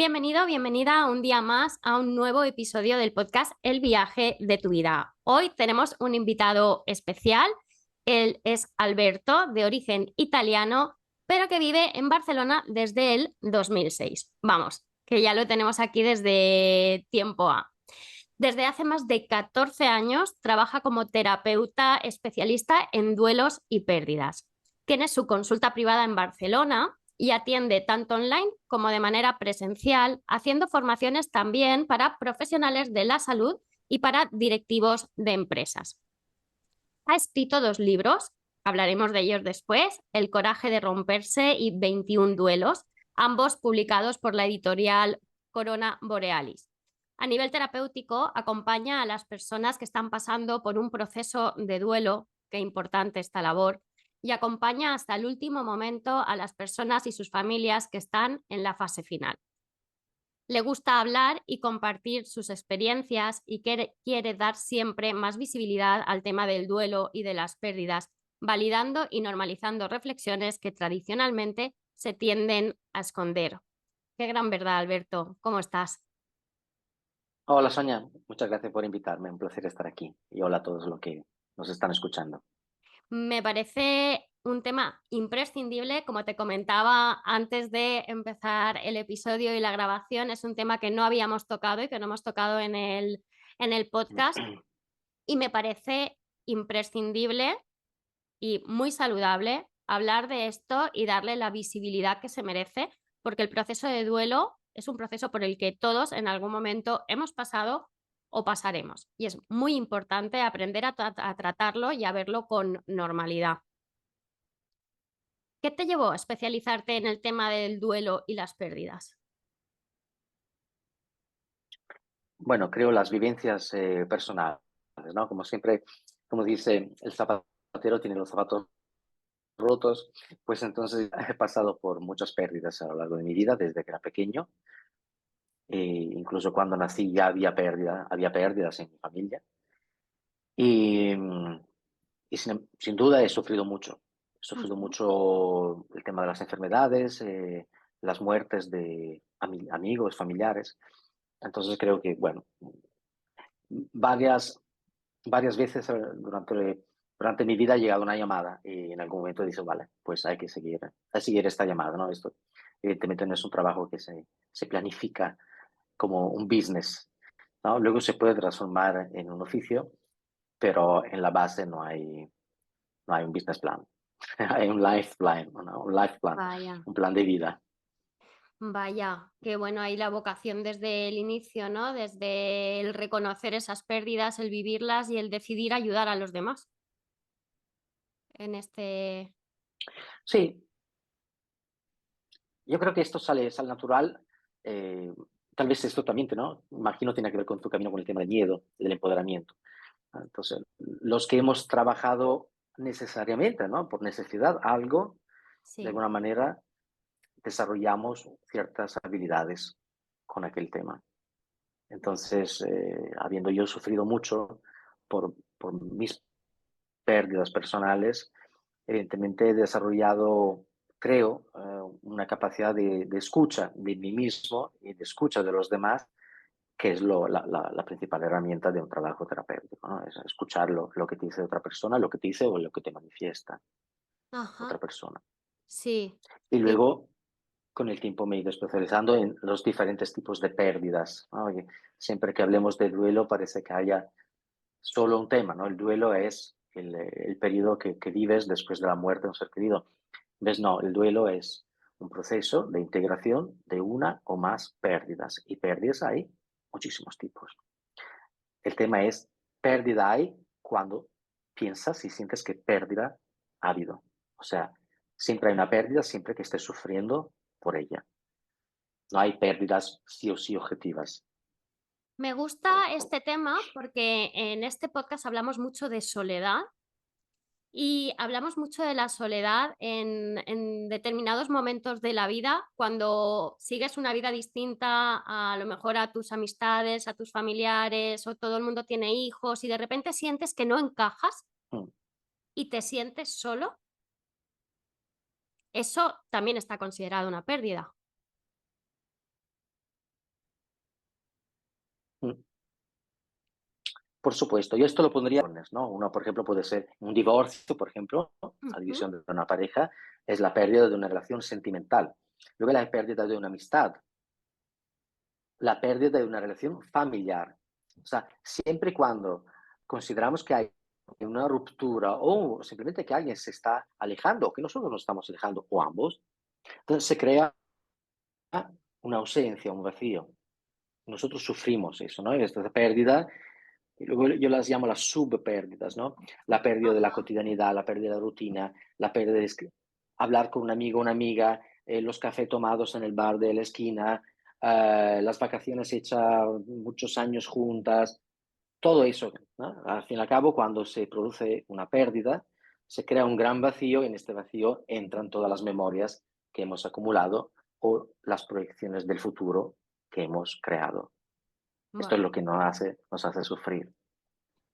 Bienvenido, bienvenida un día más a un nuevo episodio del podcast El viaje de tu vida. Hoy tenemos un invitado especial. Él es Alberto, de origen italiano, pero que vive en Barcelona desde el 2006. Vamos, que ya lo tenemos aquí desde tiempo A. Desde hace más de 14 años trabaja como terapeuta especialista en duelos y pérdidas. Tiene su consulta privada en Barcelona y atiende tanto online como de manera presencial, haciendo formaciones también para profesionales de la salud y para directivos de empresas. Ha escrito 2 libros, hablaremos de ellos después: El coraje de romperse y 21 duelos, ambos publicados por la editorial Corona Borealis. A nivel terapéutico, acompaña a las personas que están pasando por un proceso de duelo, qué importante esta labor, y acompaña hasta el último momento a las personas y sus familias que están en la fase final. Le gusta hablar y compartir sus experiencias y quiere dar siempre más visibilidad al tema del duelo y de las pérdidas, validando y normalizando reflexiones que tradicionalmente se tienden a esconder. Qué gran verdad, Alberto. ¿Cómo estás? Hola Sonia, muchas gracias por invitarme, un placer estar aquí. Y hola a todos los que nos están escuchando. Me parece un tema imprescindible, como te comentaba antes de empezar el episodio y la grabación. Es un tema que no habíamos tocado y que no hemos tocado en el podcast, y me parece imprescindible y muy saludable hablar de esto y darle la visibilidad que se merece, porque el proceso de duelo es un proceso por el que todos en algún momento hemos pasado o pasaremos. Y es muy importante aprender a tratarlo y a verlo con normalidad. ¿Qué te llevó a especializarte en el tema del duelo y las pérdidas? Bueno, creo las vivencias personales, ¿no? Como siempre, como dice, el zapatero tiene los zapatos rotos, pues entonces he pasado por muchas pérdidas a lo largo de mi vida desde que era pequeño. Incluso cuando nací ya había pérdidas en mi familia. Y, y sin duda he sufrido mucho. He sufrido Ujú. mucho el tema de las enfermedades, las muertes de amigos, familiares. Entonces creo que, bueno, varias, varias veces durante mi vida ha llegado una llamada y en algún momento dices, vale, pues hay que seguir esta llamada, ¿no? Esto evidentemente no es un trabajo que se planifica como un business, ¿no? Luego se puede transformar en un oficio, pero en la base no hay un business plan. Hay un life plan, ¿no? Un life plan, Vaya. un plan de vida. Vaya, qué bueno ahí la vocación desde el inicio, ¿no? Desde el reconocer esas pérdidas, el vivirlas y el decidir ayudar a los demás en este... Sí, yo creo que esto sale natural. eh, Tal vez esto también, ¿no? Imagino tiene que ver con tu camino con el tema del miedo, del empoderamiento. Entonces, los que hemos trabajado necesariamente, ¿no? Por necesidad, algo, de Sí. alguna manera, desarrollamos ciertas habilidades con aquel tema. Entonces, habiendo yo sufrido mucho por mis pérdidas personales, evidentemente he desarrollado, creo, una capacidad de escucha de mí mismo y de escucha de los demás, que es la principal herramienta de un trabajo terapéutico, ¿no? Es escuchar lo que te dice otra persona, lo que te dice o lo que te manifiesta otra Ajá, persona. sí. Y Y luego, con el tiempo me he ido especializando en los diferentes tipos de pérdidas, ¿no? Oye, siempre que hablemos de duelo parece que haya solo un tema, ¿no? El duelo es el periodo que vives después de la muerte de un ser querido. ¿Ves? No, el duelo es un proceso de integración de una o más pérdidas. Y pérdidas hay muchísimos tipos. El tema es, pérdida hay cuando piensas y sientes que pérdida ha habido. O sea, siempre hay una pérdida, siempre que estés sufriendo por ella. No hay pérdidas sí o sí objetivas. me gusta este tema porque en este podcast hablamos mucho de soledad y hablamos mucho de la soledad en determinados momentos de la vida, cuando sigues una vida distinta a lo mejor a tus amistades, a tus familiares, o todo el mundo tiene hijos y de repente sientes que no encajas Mm. y te sientes solo. Eso también está considerado una pérdida. Por supuesto, yo esto lo pondría, ¿no? Uno, por ejemplo, puede ser un divorcio, por ejemplo, ¿no? La Ujú. división de una pareja es la pérdida de una relación sentimental. Luego la pérdida de una amistad, la pérdida de una relación familiar. O sea, siempre y cuando consideramos que hay una ruptura o simplemente que alguien se está alejando o que nosotros nos estamos alejando o ambos, entonces se crea una ausencia, un vacío. Nosotros sufrimos eso, ¿no? Esta pérdida, y luego yo las llamo las subpérdidas, ¿no? La pérdida de la Ajá. cotidianidad, la pérdida de la rutina, la pérdida de hablar con un amigo o una amiga, los cafés tomados en el bar de la esquina, las vacaciones hechas muchos años juntas, todo eso, ¿no? Al fin y al cabo, cuando se produce una pérdida, se crea un gran vacío y en este vacío entran todas las memorias que hemos acumulado o las proyecciones del futuro que hemos creado. Esto es Bueno, lo que nos hace sufrir.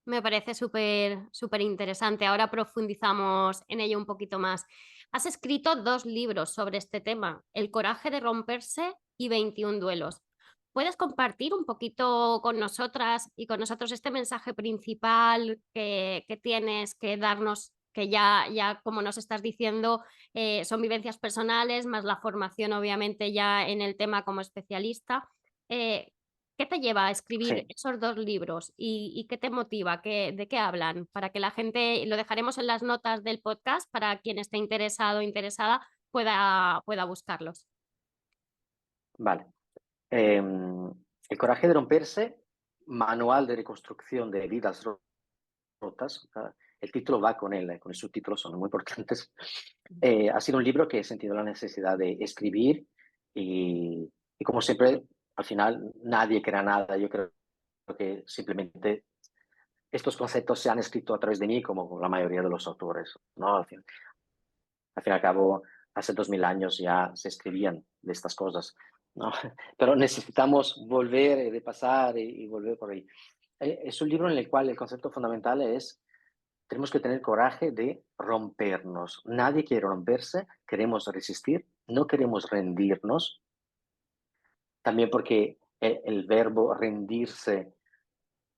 me parece súper, súper interesante. Ahora profundizamos en ello un poquito más. Has escrito 2 libros sobre este tema, El coraje de romperse y 21 duelos. ¿Puedes compartir un poquito con nosotras y con nosotros este mensaje principal que tienes que darnos, que ya como nos estás diciendo, son vivencias personales, más la formación obviamente ya en el tema como especialista? Eh, ¿Qué te lleva a escribir Sí, esos 2 libros y qué te motiva? ¿De qué hablan? Para que la gente, lo dejaremos en las notas del podcast para quien esté interesado o interesada pueda buscarlos. vale. El coraje de romperse, manual de reconstrucción de vidas rotas. El título va con el subtítulo, son muy importantes. Ha sido un libro que he sentido la necesidad de escribir y como siempre, al final nadie crea nada. Yo creo que simplemente estos conceptos se han escrito a través de mí como la mayoría de los autores, ¿no? Al fin y al cabo, hace 2000 años ya se escribían de estas cosas, ¿no? Pero necesitamos volver, repasar y volver por ahí. Es un libro en el cual el concepto fundamental es tenemos que tener coraje de rompernos. Nadie quiere romperse, queremos resistir, no queremos rendirnos. También porque el verbo rendirse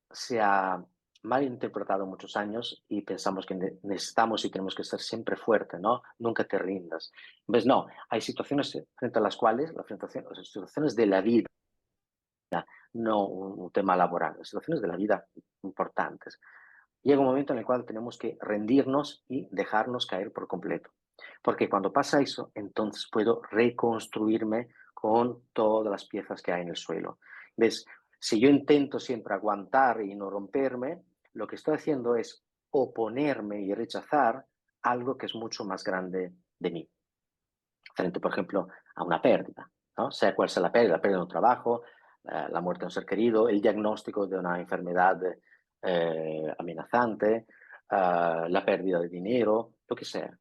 se ha mal interpretado muchos años y pensamos que necesitamos y tenemos que ser siempre fuertes, ¿no? Nunca te rindas. Pues no, hay situaciones frente a las cuales, las situaciones de la vida, no un tema laboral, las situaciones de la vida importantes. Llega un momento en el cual tenemos que rendirnos y dejarnos caer por completo. Porque cuando pasa eso, entonces puedo reconstruirme con todas las piezas que hay en el suelo. ¿Ves? Si yo intento siempre aguantar y no romperme, lo que estoy haciendo es oponerme y rechazar algo que es mucho más grande de mí. Frente, por ejemplo, a una pérdida, ¿no? Sea cual sea la pérdida de un trabajo, la muerte de un ser querido, el diagnóstico de una enfermedad amenazante, la pérdida de dinero, lo que sea.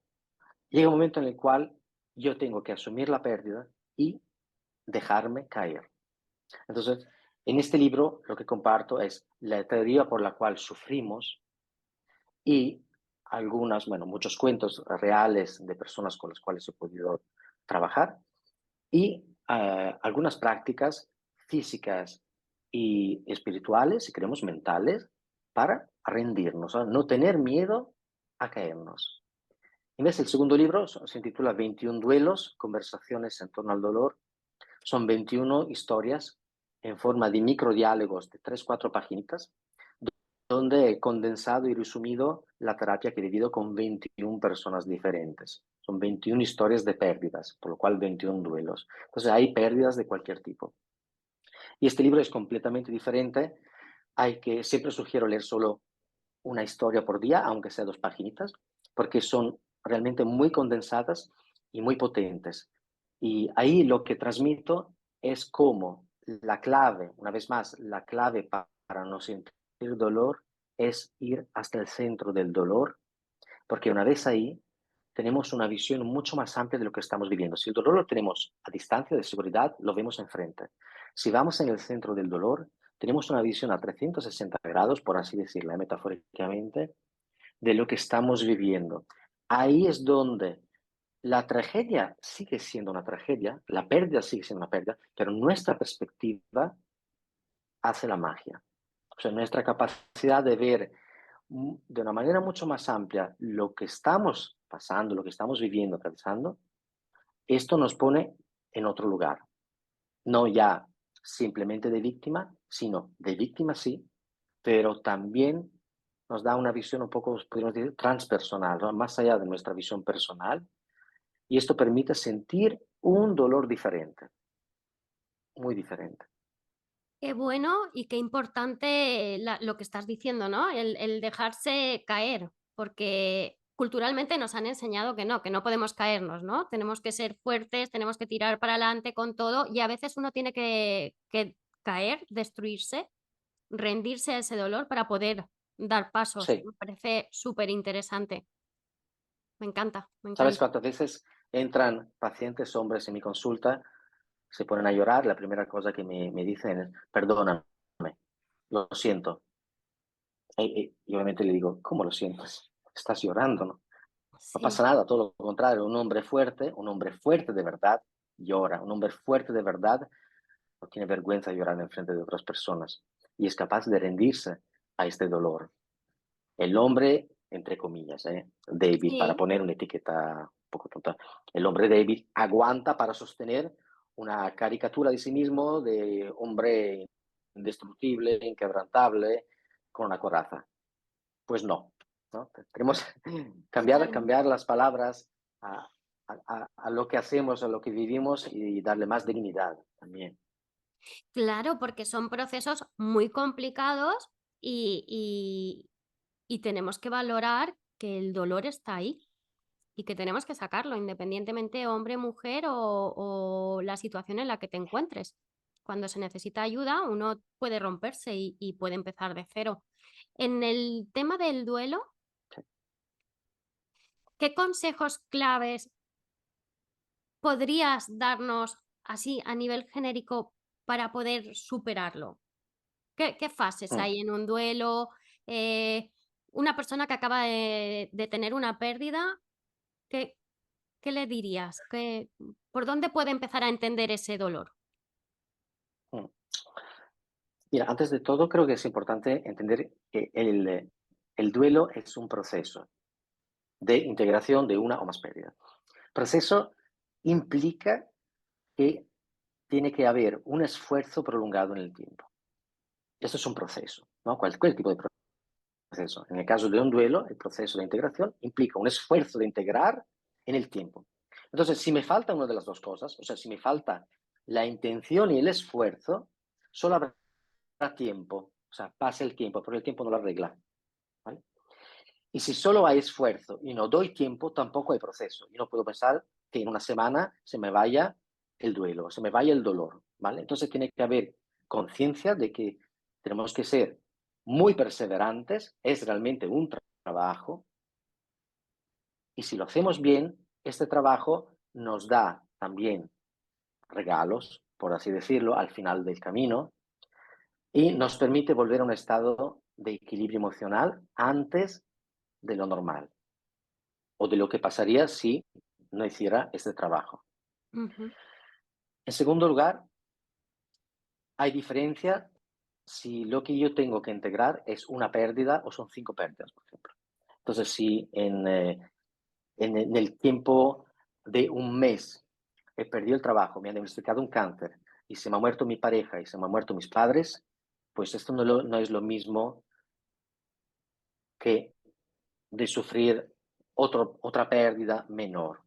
Llega un momento en el cual yo tengo que asumir la pérdida y dejarme caer. Entonces, en este libro lo que comparto es la teoría por la cual sufrimos y bueno, muchos cuentos reales de personas con las cuales he podido trabajar y algunas prácticas físicas y espirituales, si queremos mentales, para rendirnos, no tener miedo a caernos. En vez el segundo libro se intitula 21 duelos, conversaciones en torno al dolor. Son 21 historias en forma de microdiálogos de 3 4 paginitas, donde he condensado y resumido la terapia que he vivido con 21 personas diferentes. Son 21 historias de pérdidas, por lo cual 21 duelos. Entonces hay pérdidas de cualquier tipo. Y este libro es completamente diferente. Siempre sugiero leer solo una historia por día, aunque sea 2 paginitas, porque son realmente muy condensadas y muy potentes. Y ahí lo que transmito es cómo la clave, una vez más, la clave para no sentir dolor es ir hasta el centro del dolor, porque una vez ahí tenemos una visión mucho más amplia de lo que estamos viviendo. Si el dolor lo tenemos a distancia de seguridad, lo vemos enfrente. Si vamos en el centro del dolor, tenemos una visión a 360 grados, por así decirlo metafóricamente, de lo que estamos viviendo. Ahí es donde la tragedia sigue siendo una tragedia, la pérdida sigue siendo una pérdida, pero nuestra perspectiva hace la magia. O sea, nuestra capacidad de ver de una manera mucho más amplia lo que estamos pasando, lo que estamos viviendo, atravesando, esto nos pone en otro lugar. No ya simplemente de víctima, sino de víctima sí, pero también nos da una visión un poco, podríamos decir, transpersonal, ¿no? Más allá de nuestra visión personal, y esto permite sentir un dolor diferente, muy diferente. Qué bueno y qué importante lo que estás diciendo, ¿no? El dejarse caer, porque culturalmente nos han enseñado que no podemos caernos, ¿no? Tenemos que ser fuertes, tenemos que tirar para adelante con todo y a veces uno tiene que caer, destruirse, rendirse a ese dolor para poder dar pasos. Sí, Me parece súper interesante. Me encanta, me ¿sabes encanta. cuántas veces entran pacientes, hombres, en mi consulta, se ponen a llorar? La primera cosa que me dicen es, perdóname, lo siento. Y obviamente le digo, ¿cómo lo sientes? Estás llorando, ¿no? No Sí, pasa nada, todo lo contrario. Un hombre fuerte de verdad, llora. Un hombre fuerte de verdad no tiene vergüenza de llorar en frente de otras personas y es capaz de rendirse a este dolor. El hombre, entre comillas, débil, para sí, poner una etiqueta un poco tonta, el hombre débil aguanta para sostener una caricatura de sí mismo de hombre indestructible, inquebrantable, con una coraza. Pues no, ¿no? Tenemos que totalmente. cambiar las palabras a, a lo que hacemos, a lo que vivimos y darle más dignidad también. Claro, porque son procesos muy complicados y tenemos que valorar que el dolor está ahí y que tenemos que sacarlo, independientemente hombre, mujer o la situación en la que te encuentres. Cuando se necesita ayuda, uno puede romperse y puede empezar de cero. En el tema del duelo, ¿qué consejos claves podrías darnos así a nivel genérico para poder superarlo? ¿Qué fases Mm, hay en un duelo? Eh, una persona que acaba de tener una pérdida, ¿qué, qué le dirías? ¿Por dónde puede empezar a entender ese dolor? mm. Mira, antes de todo, creo que es importante entender que el duelo es un proceso de integración de una o más pérdidas. Proceso implica que tiene que haber un esfuerzo prolongado en el tiempo. Esto es un proceso, ¿no? Cualquier tipo de proceso. En el caso de un duelo, el proceso de integración implica un esfuerzo de integrar en el tiempo. Entonces, si me falta una de las dos cosas, o sea, si me falta la intención y el esfuerzo, solo habrá tiempo, o sea, pasa el tiempo, porque el tiempo no lo arregla. ¿Vale? Y si solo hay esfuerzo y no doy tiempo, tampoco hay proceso. Yo no puedo pensar que en una semana se me vaya el duelo, se me vaya el dolor. ¿Vale? Entonces tiene que haber conciencia de que tenemos que ser muy perseverantes, es realmente un trabajo, y si lo hacemos bien, este trabajo nos da también regalos, por así decirlo, al final del camino, y nos permite volver a un estado de equilibrio emocional antes de lo normal o de lo que pasaría si no hiciera este trabajo. Ujú. En segundo lugar, hay diferencia si lo que yo tengo que integrar es una pérdida o son 5 pérdidas, por ejemplo. Entonces, si en el tiempo de un mes he perdido el trabajo, me han diagnosticado un cáncer y se me ha muerto mi pareja y se me han muerto mis padres, pues esto no es lo mismo que de sufrir otra pérdida menor.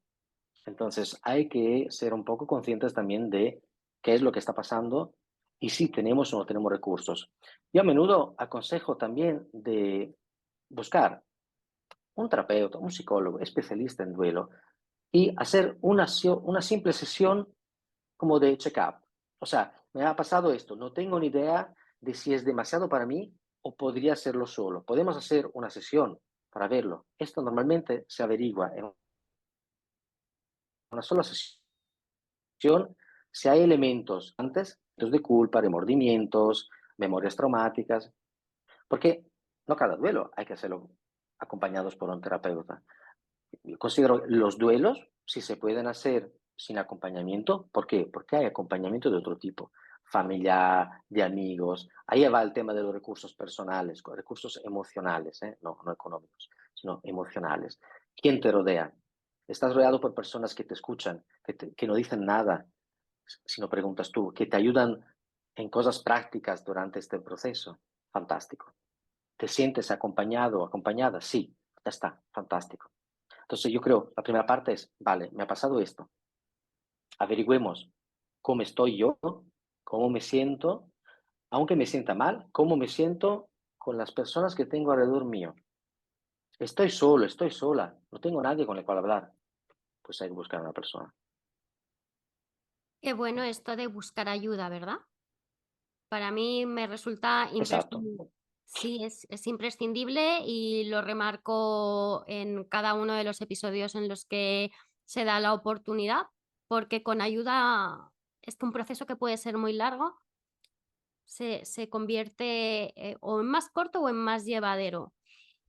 Entonces, hay que ser un poco conscientes también de qué es lo que está pasando y si tenemos o no tenemos recursos. Yo a menudo aconsejo también de buscar un terapeuta, un psicólogo especialista en duelo y hacer una simple sesión como de check-up. O sea, me ha pasado esto, no tengo ni idea de si es demasiado para mí o podría hacerlo solo. Podemos hacer una sesión para verlo. Esto normalmente se averigua en una sola sesión si hay elementos antes de culpa, remordimientos, memorias traumáticas, porque no cada duelo hay que hacerlo acompañados por un terapeuta. Yo considero los duelos, si se pueden hacer sin acompañamiento, ¿por qué? Porque hay acompañamiento de otro tipo. familiar, de amigos. Ahí va el tema de los recursos personales, recursos emocionales, no económicos, sino emocionales. ¿Quién te rodea? Estás rodeado por personas que te escuchan, que no dicen nada si no preguntas tú, que te ayudan en cosas prácticas durante este proceso. Fantástico. ¿Te sientes acompañado o acompañada? Sí, ya está, fantástico. Entonces yo creo, la primera parte es, vale, me ha pasado esto. Averigüemos cómo estoy yo, cómo me siento, aunque me sienta mal, cómo me siento con las personas que tengo alrededor mío. Estoy solo, estoy sola, no tengo nadie con el cual hablar. Pues hay que buscar a una persona. Qué bueno esto de buscar ayuda, ¿verdad? Para mí me resulta Exacto. imprescindible. Sí, es imprescindible y lo remarco en cada uno de los episodios en los que se da la oportunidad, porque con ayuda es que un proceso que puede ser muy largo se convierte o en más corto o en más llevadero.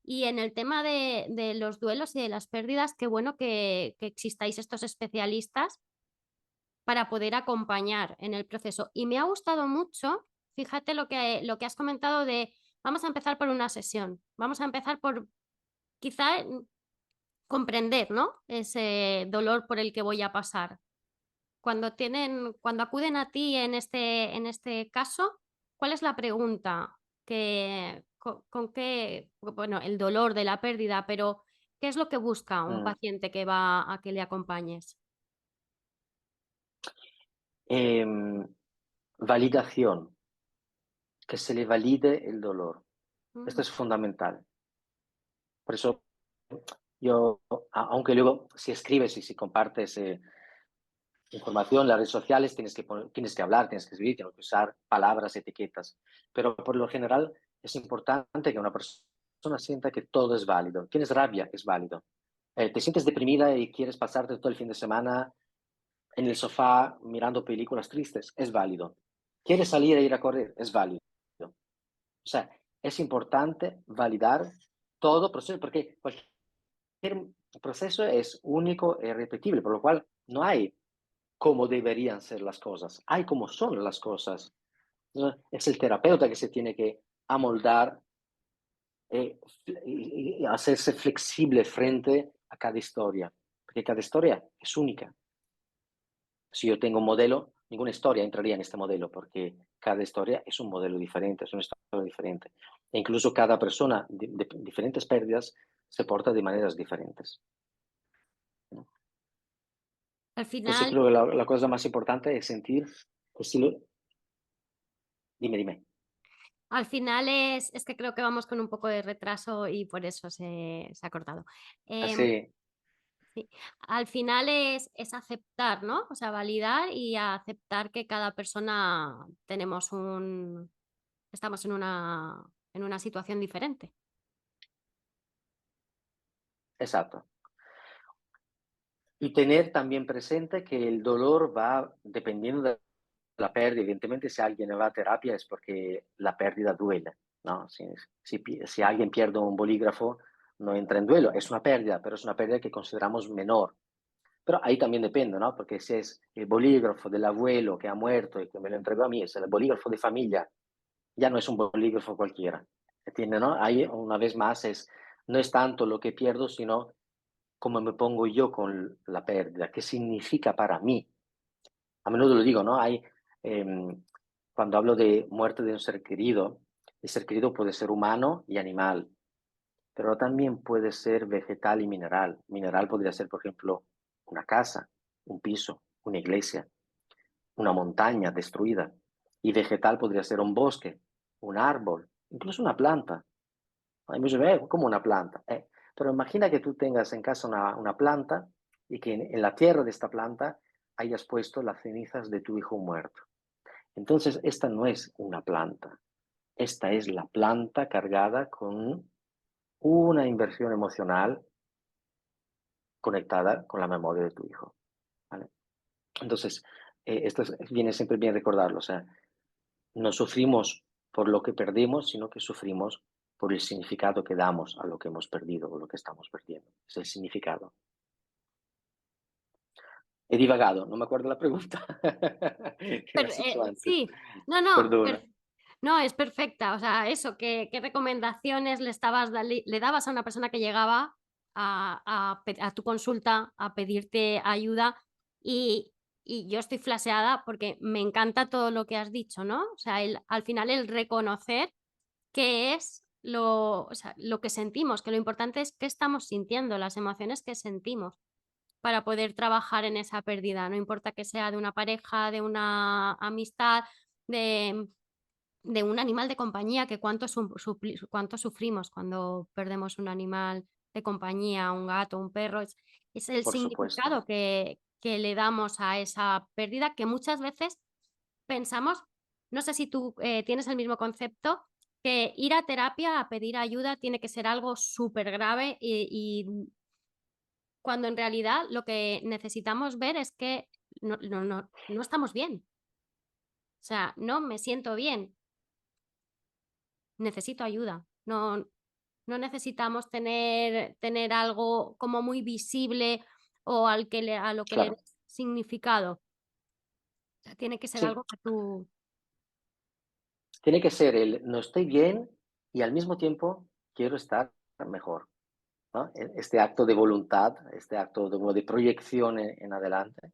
Y en el tema de los duelos y de las pérdidas, qué bueno que existáis estos especialistas para poder acompañar en el proceso. Y me ha gustado mucho, fíjate lo que has comentado de, vamos a empezar por una sesión, vamos a empezar por quizá comprender, ¿no? Ese dolor por el que voy a pasar. Cuando acuden a ti en este caso, ¿cuál es la pregunta? Con qué, bueno, el dolor de la pérdida, pero ¿qué es lo que busca un Mm. paciente que va a que le acompañes? Em, Validación, que se le valide el dolor. Esto Mm. es fundamental. Por eso yo, aunque luego si escribes y si compartes información en las redes sociales, tienes que hablar, tienes que escribir, tienes que usar palabras, etiquetas. Pero por lo general es importante que una persona sienta que todo es válido. Tienes rabia, es válido. Te sientes deprimida y quieres pasarte todo el fin de semana en el sofá mirando películas tristes, es válido. ¿Quieres salir e ir a correr? Es válido. O sea, es importante validar todo proceso, porque cualquier proceso es único e irrepetible, por lo cual no hay cómo deberían ser las cosas, hay cómo son las cosas. ¿No? Es el terapeuta que se tiene que amoldar y hacerse flexible frente a cada historia, porque cada historia es única. Si yo tengo un modelo, ninguna historia entraría en este modelo, porque cada historia es un modelo diferente, es una historia diferente. E incluso cada persona de diferentes pérdidas se porta de maneras diferentes. ¿No? Al Entonces final, creo que la cosa más importante es sentir que si lo... Dime, dime. Al final es que creo que vamos con un poco de retraso y por eso se ha cortado. Em, Así, sí. Al final es aceptar, ¿no? O sea, validar y aceptar que cada persona estamos en una situación diferente. exacto. Y tener también presente que el dolor va dependiendo de la pérdida. Evidentemente, si alguien va a terapia es porque la pérdida duele, ¿no? Si alguien pierde un bolígrafo, no entra en duelo. Es una pérdida, pero es una pérdida que consideramos menor. Pero ahí también depende, ¿no? Porque si es el bolígrafo del abuelo que ha muerto y que me lo entregó a mí, es el bolígrafo de familia, ya no es un bolígrafo cualquiera. ¿Entiende, no? Ahí, una vez más, no es tanto lo que pierdo, sino cómo me pongo yo con la pérdida, qué significa para mí. A menudo lo digo, ¿no? Cuando hablo de muerte de un ser querido, el ser querido puede ser humano y animal, pero también puede ser vegetal y mineral. Mineral podría ser, por ejemplo, una casa, un piso, una iglesia, una montaña destruida. Y vegetal podría ser un bosque, un árbol, incluso una planta. Hay muchos como una planta. Pero imagina que tú tengas en casa una planta y que en la tierra de esta planta hayas puesto las cenizas de tu hijo muerto. Entonces, esta no es una planta. Esta es la planta cargada con una inversión emocional conectada con la memoria de tu hijo. ¿Vale? Entonces, viene siempre bien recordarlo. O sea, no sufrimos por lo que perdemos, sino que sufrimos por el significado que damos a lo que hemos perdido o lo que estamos perdiendo. Es el significado. He divagado, no me acuerdo la pregunta que me has hecho antes. Sí, no, no, Perdona. no, es perfecta. O sea, eso, ¿qué recomendaciones le dabas a una persona que llegaba a tu consulta a pedirte ayuda? Y yo estoy flaseada porque me encanta todo lo que has dicho, ¿no? O sea, al final el reconocer qué es o sea, lo que sentimos, que lo importante es qué estamos sintiendo, las emociones que sentimos para poder trabajar en esa pérdida, no importa que sea de una pareja, de una amistad, de, de un animal de compañía, que cuánto sufrimos cuando perdemos un animal de compañía, un gato, un perro. Es el Por supuesto. significado que le damos a esa pérdida que muchas veces pensamos, no sé si tú tienes el mismo concepto, que ir a terapia a pedir ayuda tiene que ser algo súper grave y cuando en realidad lo que necesitamos ver es que no estamos bien. O sea, no me siento bien, necesito ayuda. No necesitamos tener algo como muy visible o a lo que le Claro. des significado. O sea, tiene que ser Sí, algo que tú... tiene que ser el no estoy bien y al mismo tiempo quiero estar mejor, ¿no? Este acto de voluntad, este acto de, como de proyección en adelante.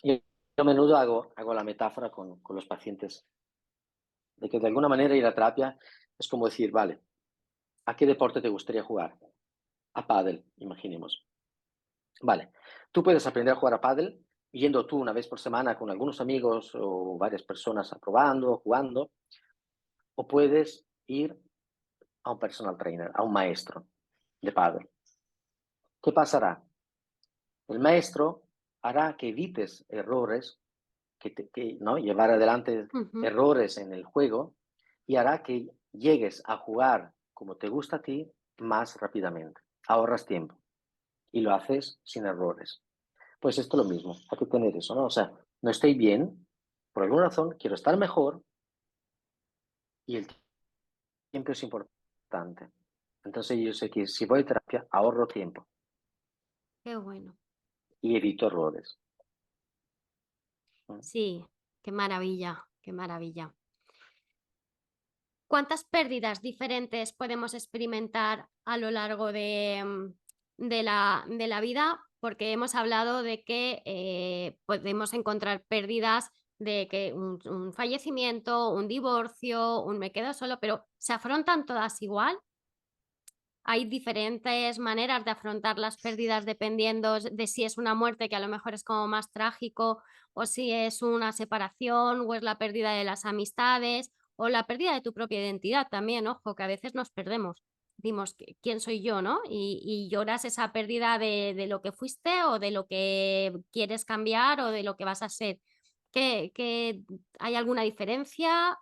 Y yo a menudo hago la metáfora con los pacientes de que de alguna manera ir a terapia es como decir, vale, ¿a qué deporte te gustaría jugar? A pádel, imaginemos. Vale, tú puedes aprender a jugar a pádel yendo tú una vez por semana con algunos amigos o varias personas probando, jugando, o puedes ir a un personal trainer, a un maestro de pádel. ¿Qué pasará? El maestro hará que evites errores, ¿no? Llevar adelante Ujú. errores en el juego y hará que llegues a jugar como te gusta a ti más rápidamente. Ahorras tiempo y lo haces sin errores. Pues esto es lo mismo, hay que tener eso, ¿no? O sea, no estoy bien, por alguna razón, quiero estar mejor y el tiempo es importante. Entonces yo sé que si voy a terapia, ahorro tiempo Qué bueno. y evito errores. ¿No? Sí, qué maravilla, qué maravilla. ¿Cuántas pérdidas diferentes podemos experimentar a lo largo de la vida? Porque hemos hablado de que podemos encontrar pérdidas de que un fallecimiento, un divorcio, un me quedo solo, pero ¿se afrontan todas igual? Hay diferentes maneras de afrontar las pérdidas dependiendo de si es una muerte que a lo mejor es como más trágico o si es una separación o es la pérdida de las amistades o la pérdida de tu propia identidad también, ojo, que a veces nos perdemos. Dimos, ¿quién soy yo, no? Y lloras esa pérdida de lo que fuiste o de lo que quieres cambiar o de lo que vas a ser. ¿Que hay alguna diferencia?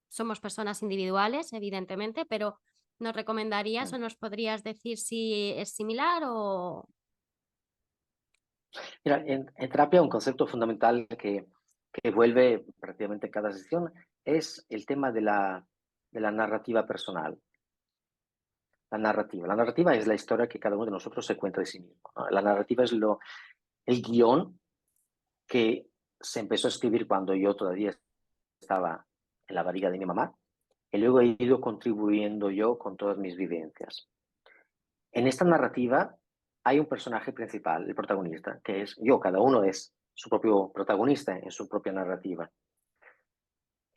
Somos personas individuales, evidentemente, pero ¿nos recomendarías o nos podrías decir si es similar o... Mira, en terapia un concepto fundamental que vuelve prácticamente cada sesión es el tema de la narrativa personal. La narrativa. La narrativa es la historia que cada uno de nosotros se cuenta de sí mismo, ¿no? La narrativa es el guión que se empezó a escribir cuando yo todavía estaba en la barriga de mi mamá y luego he ido contribuyendo yo con todas mis vivencias. En esta narrativa hay un personaje principal, el protagonista, que es yo, cada uno es su propio protagonista en su propia narrativa.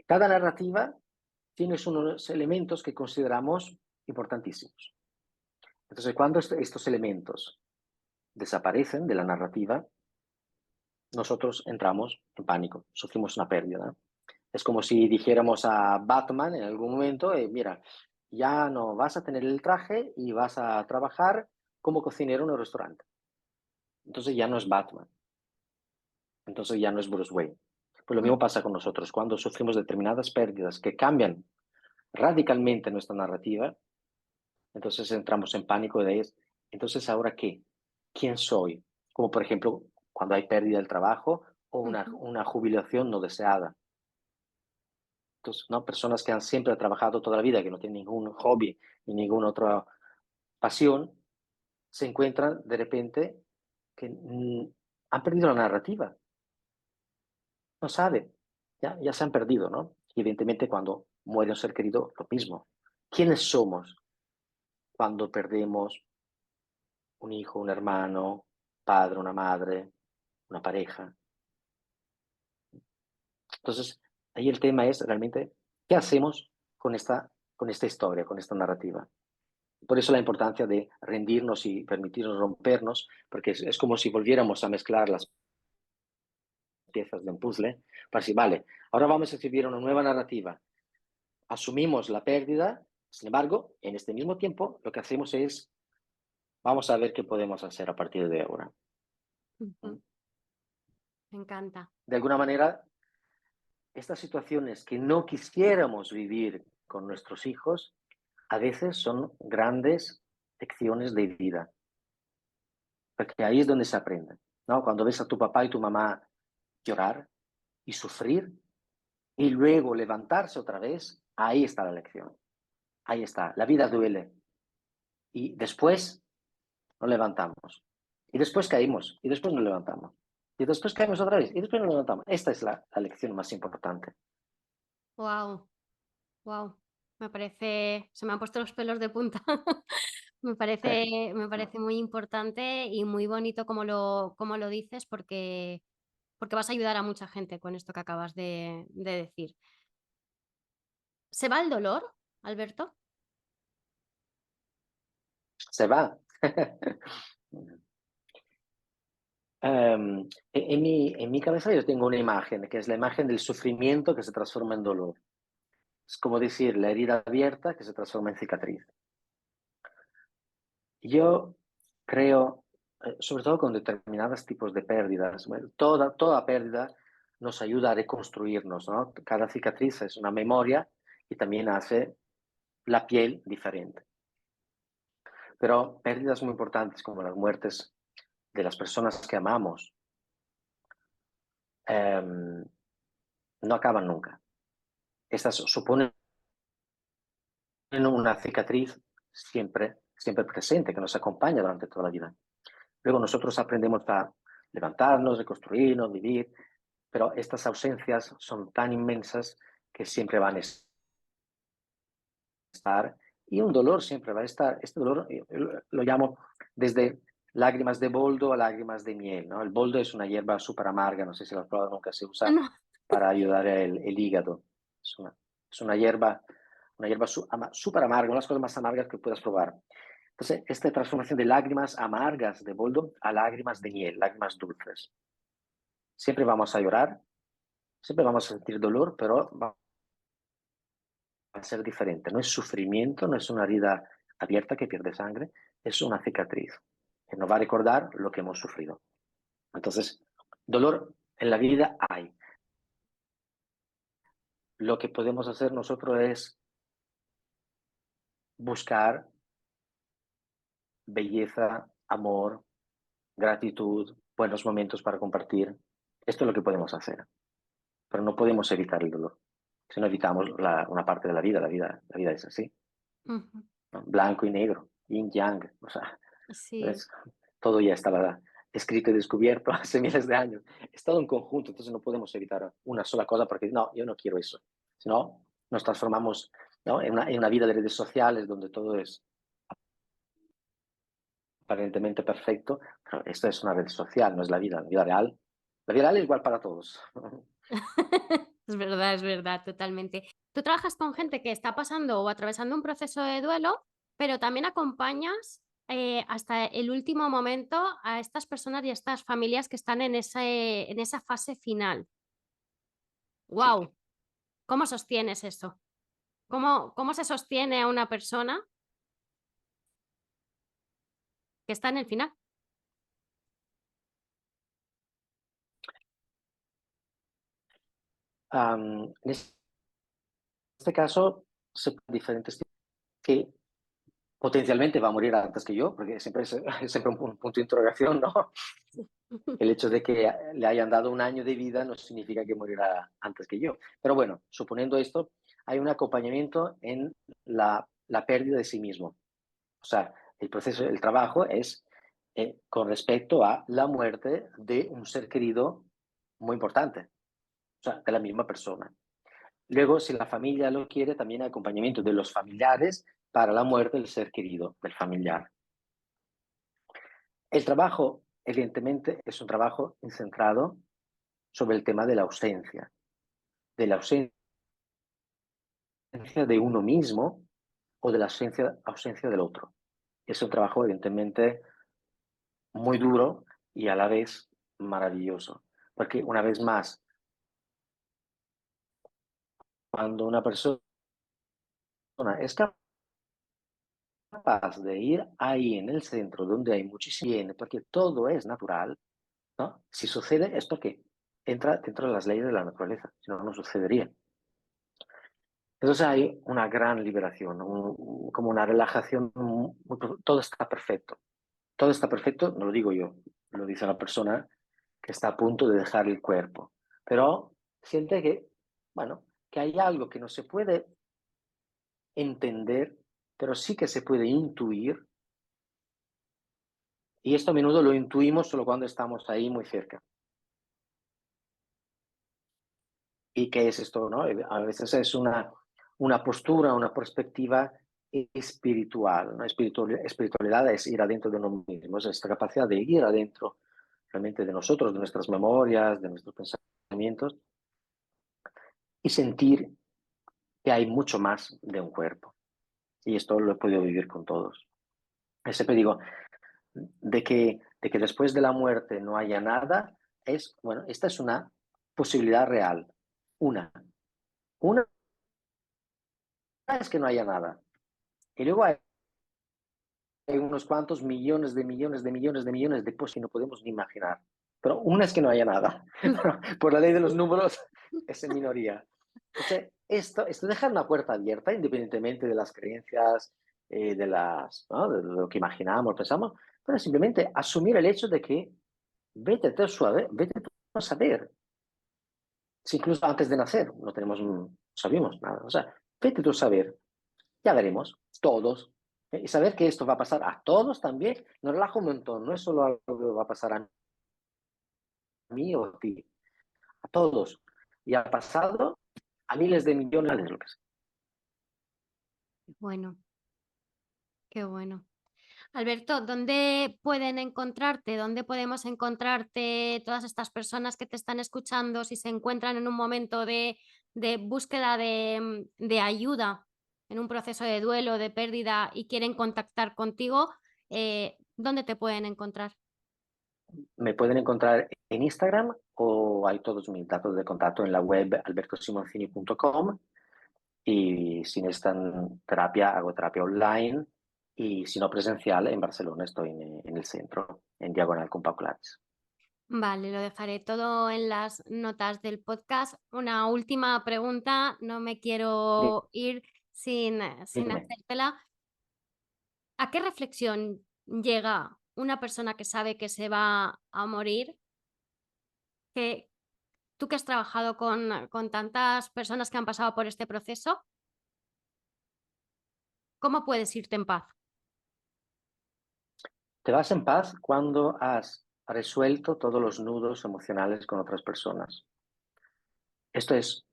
Cada narrativa tiene unos elementos que consideramos importantísimos. Entonces, cuando estos elementos desaparecen de la narrativa, nosotros entramos en pánico, sufrimos una pérdida. Es como si dijéramos a Batman en algún momento, mira, ya no vas a tener el traje y vas a trabajar como cocinero en un restaurante. Entonces ya no es Batman, entonces ya no es Bruce Wayne. Pues lo Mm, mismo pasa con nosotros. Cuando sufrimos determinadas pérdidas que cambian radicalmente nuestra narrativa, entonces entramos en pánico de eso. Entonces, ¿ahora qué? ¿Quién soy? Como por ejemplo, cuando hay pérdida del trabajo o ujú. una jubilación no deseada. Entonces, ¿no? Personas que han siempre trabajado toda la vida, que no tienen ningún hobby ni ninguna otra pasión, se encuentran de repente que han perdido la narrativa, no sabe, ya se han perdido, ¿no? Y evidentemente cuando muere un ser querido, lo mismo. ¿Quiénes somos cuando perdemos un hijo, un hermano, padre, una madre, una pareja? Entonces, ahí el tema es realmente, ¿qué hacemos con esta historia, con esta narrativa? Por eso la importancia de rendirnos y permitirnos rompernos, porque es como si volviéramos a mezclar las piezas de un puzzle, para decir, vale, ahora vamos a escribir una nueva narrativa, asumimos la pérdida, sin embargo, en este mismo tiempo, lo que hacemos es, vamos a ver qué podemos hacer a partir de ahora. Ujú. Me encanta. De alguna manera, estas situaciones que no quisiéramos vivir con nuestros hijos, a veces son grandes lecciones de vida, porque ahí es donde se aprende, ¿no? Cuando ves a tu papá y tu mamá llorar y sufrir y luego levantarse otra vez, ahí está la lección, ahí está, la vida duele y después nos levantamos y después caímos y después nos levantamos y después caímos otra vez y después nos levantamos. Esta es la lección más importante. Wow, wow. Me parece, se me han puesto los pelos de punta. Me parece muy importante y muy bonito como lo dices, porque vas a ayudar a mucha gente con esto que acabas de decir. ¿Se va el dolor, Alberto? Se va. En mi cabeza yo tengo una imagen, que es la imagen del sufrimiento que se transforma en dolor. Es como decir, la herida abierta que se transforma en cicatriz. Yo creo, sobre todo con determinados tipos de pérdidas, bueno, toda pérdida nos ayuda a reconstruirnos, ¿no? Cada cicatriz es una memoria y también hace la piel diferente. Pero pérdidas muy importantes como las muertes de las personas que amamos no acaban nunca. Estas suponen una cicatriz siempre presente que nos acompaña durante toda la vida. Luego nosotros aprendemos a levantarnos, reconstruirnos, vivir, pero estas ausencias son tan inmensas que siempre van a estar y un dolor siempre va a estar. Este dolor lo llamo desde lágrimas de boldo a lágrimas de miel, ¿no? El boldo es una hierba súper amarga, no sé si lo has probado, nunca se usa No. para ayudar el hígado. Es una hierba súper amarga, una de las cosas más amargas que puedas probar. Entonces, esta transformación de lágrimas amargas de boldo a lágrimas de miel, lágrimas dulces. Siempre vamos a llorar, siempre vamos a sentir dolor, pero va a ser diferente. No es sufrimiento, no es una herida abierta que pierde sangre, es una cicatriz que nos va a recordar lo que hemos sufrido. Entonces, dolor en la vida hay. Lo que podemos hacer nosotros es buscar belleza, amor, gratitud, buenos momentos para compartir. Esto es lo que podemos hacer, pero no podemos evitar el dolor. Si no evitamos una parte de la vida es así, Ujú. ¿no? Blanco y negro, yin yang, o sea, Sí. ¿ves? Todo ya estaba escrito y descubierto hace miles de años. Es todo un conjunto, entonces no podemos evitar una sola cosa porque no, yo no quiero eso. Si no, nos transformamos, ¿no? En una vida de redes sociales donde todo es aparentemente perfecto, pero esto es una red social, no es la vida. La vida real, la vida real es igual para todos. Es verdad, totalmente. Tú trabajas con gente que está pasando o atravesando un proceso de duelo, pero también acompañas hasta el último momento a estas personas y a estas familias que están en esa fase final. Sí. ¡Wow! ¿Cómo sostienes eso? ¿Cómo se sostiene a una persona que está en el final? En este caso, se diferentes tipos que potencialmente va a morir antes que yo, porque siempre es siempre un punto de interrogación, ¿no? El hecho de que le hayan dado un año de vida no significa que morirá antes que yo. Pero bueno, suponiendo esto, hay un acompañamiento en la pérdida de sí mismo. O sea, el proceso, el trabajo es con respecto a la muerte de un ser querido muy importante, o sea, de la misma persona. Luego, si la familia lo quiere, también hay acompañamiento de los familiares para la muerte del ser querido, del familiar. El trabajo, evidentemente, es un trabajo centrado sobre el tema de la ausencia de uno mismo o de la ausencia del otro. Es un trabajo, evidentemente, muy duro y a la vez maravilloso, porque una vez más, cuando una persona es capaz de ir ahí en el centro donde hay muchísimo bien, porque todo es natural, ¿no? Si sucede es porque entra dentro de las leyes de la naturaleza, si no, no sucedería. Entonces hay una gran liberación, como una relajación, todo está perfecto, no lo digo yo, lo dice la persona que está a punto de dejar el cuerpo, pero siente que, bueno, que hay algo que no se puede entender, pero sí que se puede intuir, y esto a menudo lo intuimos solo cuando estamos ahí muy cerca. ¿Y qué es esto? ¿No? A veces es una postura, una perspectiva espiritual, ¿no? Espiritualidad es ir adentro de uno mismo, es esta capacidad de ir adentro realmente de nosotros, de nuestras memorias, de nuestros pensamientos, y sentir que hay mucho más de un cuerpo. Y esto lo he podido vivir con todos. Siempre digo, de que después de la muerte no haya nada, bueno, esta es una posibilidad real. Una. Una es que no haya nada. Y luego hay unos cuantos millones de millones de millones de millones de cosas que no podemos ni imaginar. Pero una es que no haya nada. Por la ley de los números, es en minoría. Entonces, esto deja una puerta abierta, independientemente de las creencias, ¿no? De lo que imaginamos, pensamos, pero simplemente asumir el hecho de que vete tú a saber. Si incluso antes de nacer sabíamos nada. O sea, vete tú a saber. Ya veremos, todos. Y saber que esto va a pasar a todos también nos relaja un montón. No es solo algo que va a pasar a mí o a ti, a todos. Y ha pasado a miles de millones de lo que sea. Bueno, qué bueno. Alberto, ¿dónde pueden encontrarte? ¿Dónde podemos encontrarte todas estas personas que te están escuchando si se encuentran en un momento de búsqueda de ayuda en un proceso de duelo, de pérdida y quieren contactar contigo? ¿Dónde te pueden encontrar? Me pueden encontrar en Instagram o hay todos mis datos de contacto en la web albertosimoncini.com. Y si necesitan terapia, hago terapia online. Y si no presencial, en Barcelona estoy en el centro, en Diagonal con Pau Claris. Vale, lo dejaré todo en las notas del podcast. Una última pregunta, no me quiero ir sin Dime. hacértela. ¿A qué reflexión llega una persona que sabe que se va a morir? Que tú que has trabajado con tantas personas que han pasado por este proceso, ¿cómo puedes irte en paz? Te vas en paz cuando has resuelto todos los nudos emocionales con otras personas. Esto es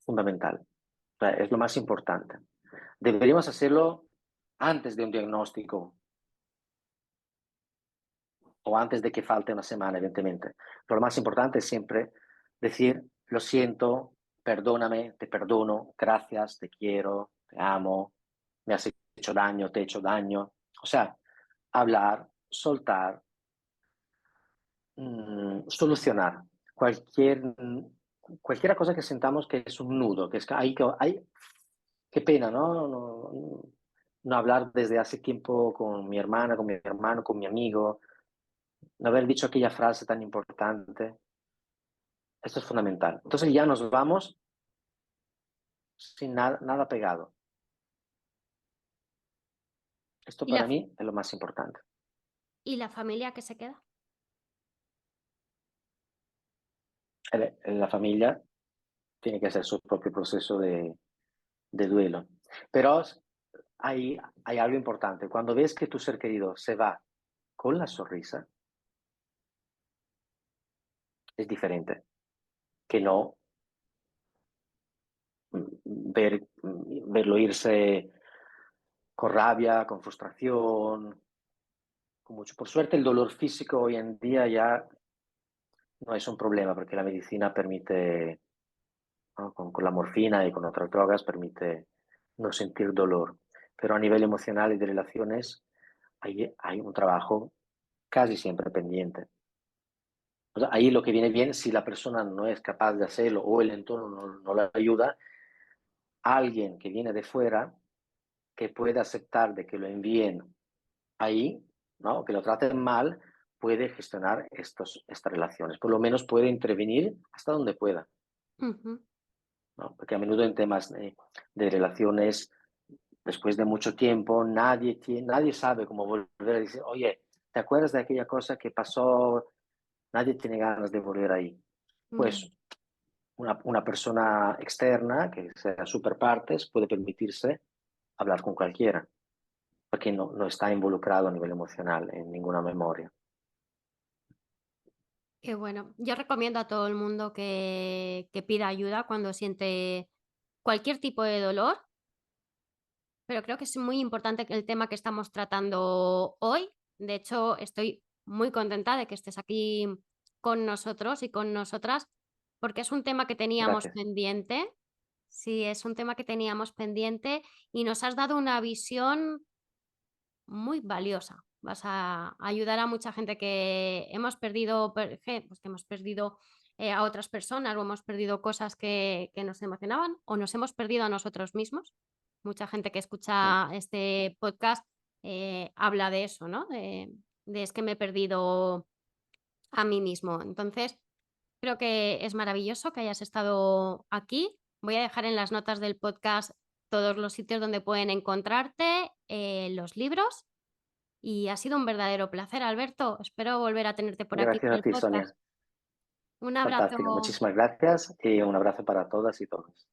fundamental, o sea, es lo más importante. Deberíamos hacerlo antes de un diagnóstico o antes de que falte una semana, evidentemente. Pero lo más importante es siempre decir, lo siento, perdóname, te perdono, gracias, te quiero, te amo, me has hecho daño, te he hecho daño. O sea, hablar, soltar, solucionar cualquier cosa que sentamos que es un nudo, que es que qué pena, ¿no? No hablar desde hace tiempo con mi hermana, con mi hermano, con mi amigo, no haber dicho aquella frase tan importante. Esto es fundamental. Entonces ya nos vamos sin nada pegado. Esto ¿Y para la, mí es lo más importante. y la familia que se queda? La familia tiene que hacer su propio proceso de duelo. Pero hay algo importante. Cuando ves que tu ser querido se va con la sonrisa es diferente que no verlo irse con rabia, con frustración, con mucho. Por suerte, el dolor físico hoy en día ya no es un problema porque la medicina permite, ¿no? Con la morfina y con otras drogas, permite no sentir dolor. Pero a nivel emocional y de relaciones hay un trabajo casi siempre pendiente. O sea, ahí lo que viene bien, si la persona no es capaz de hacerlo o el entorno no la ayuda, alguien que viene de fuera, que puede aceptar de que lo envíen ahí, ¿no? Que lo traten mal, puede gestionar estas relaciones. Por lo menos puede intervenir hasta donde pueda, Ujú. ¿no? Porque a menudo en temas de relaciones, después de mucho tiempo, nadie sabe cómo volver a decir, oye, ¿te acuerdas de aquella cosa que pasó? Nadie tiene ganas de volver ahí. Mm. Pues una persona externa, que sea super partes, puede permitirse hablar con cualquiera, porque no está involucrado a nivel emocional en ninguna memoria. Qué bueno. Yo recomiendo a todo el mundo que pida ayuda cuando siente cualquier tipo de dolor, pero creo que es muy importante que el tema que estamos tratando hoy. De hecho, estoy muy contenta de que estés aquí con nosotros y con nosotras, porque es un tema que teníamos Gracias. pendiente. Sí, es un tema que teníamos pendiente y nos has dado una visión muy valiosa. Vas a ayudar a mucha gente que hemos perdido, pues que hemos perdido a otras personas o hemos perdido cosas que nos emocionaban o nos hemos perdido a nosotros mismos. Mucha gente que Mm. escucha este podcast habla de eso, ¿no? De es que me he perdido a mí mismo. Entonces, creo que es maravilloso que hayas estado aquí. Voy a dejar en las notas del podcast todos los sitios donde pueden encontrarte, los libros y ha sido un verdadero placer, Alberto. Espero volver a tenerte por aquí Gracias por a el ti, podcast. Sonia. Un Fantástico. abrazo. Muchísimas gracias y un abrazo para todas y todos.